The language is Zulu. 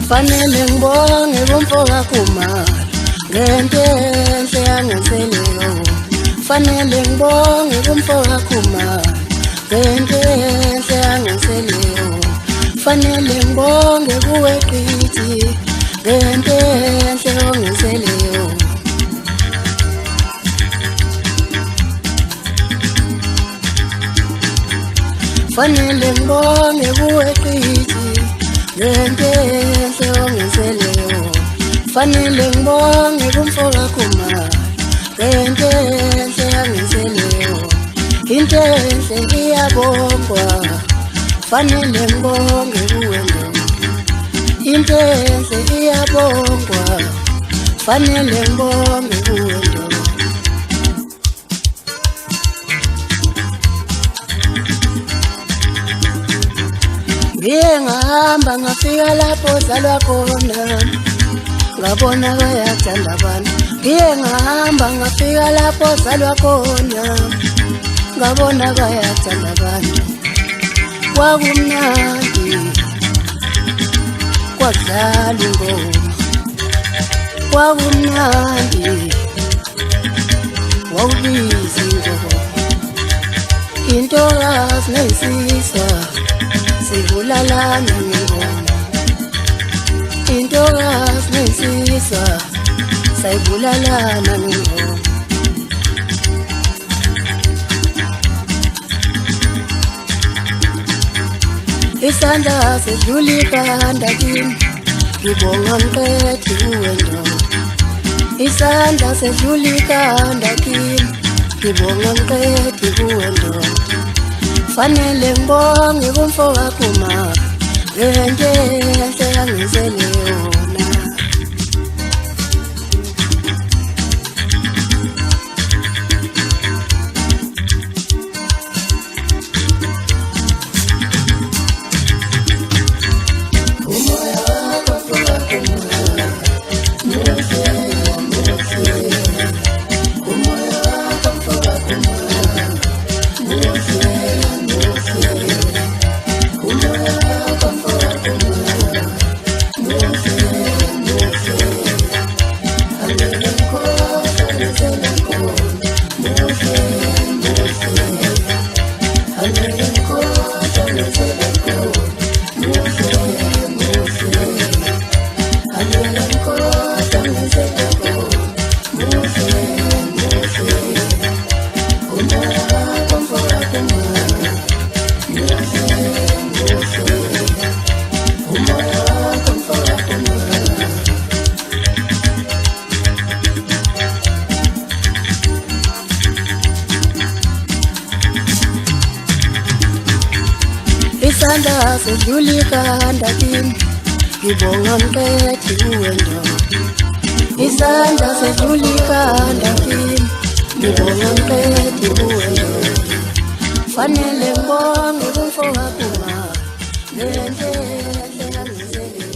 fanele ngibonge kumfoka Khumalo ngento enhle yangenseleyo. Fanele ngibonge kumfoka Khumalo ngento enhle yangenseleyo. Fanele ngibonge kuwe qithi ngento enhle yangenseleyo. Fanele ngibonge kuwe qithi ngento enhle yangenseleyo. Fanele ngibonge kumfoka Khumalo ngento enhle yangenseleyo. Into enhle iyabongwa, fanele ngibonge kuwe Ndondo. Into enhle iyabongwa, fanele ngibonge kuwe Ndondo. Ngiye ngahamba ngafika lapho zalwa khona, ngabona bayathanda abantu. Ngiye ngahamba ngafika lapho zalwa khona, ngabona bayathanda abantu. Kwakumnandi kwadlala ingoma, kwakumnandi wawubiza ingoma. Intokazi nensizwa sibulalana ngengoma. Intokazi nensizwa sayibulalana ngengoma. Isandla sedlula ikhanda kimi, ngibonga mqethi kuwe Ndondo. Isandla sedlula ikhanda kimi, ngibonga mqethi kuwe Ndondo. Fanele ngibonge kumfoka Khumalo ngento enhle yangenseleyo. Isandla sedlula ikhanda kimi, ngibonga mqethi kuwe Ndondo. Isandla sedlula ikhanda kimi, ngibonga mqethi kuwe Ndondo. Fanele ngibonge kumfoka Khumalo ngento enhle yangenseleyo.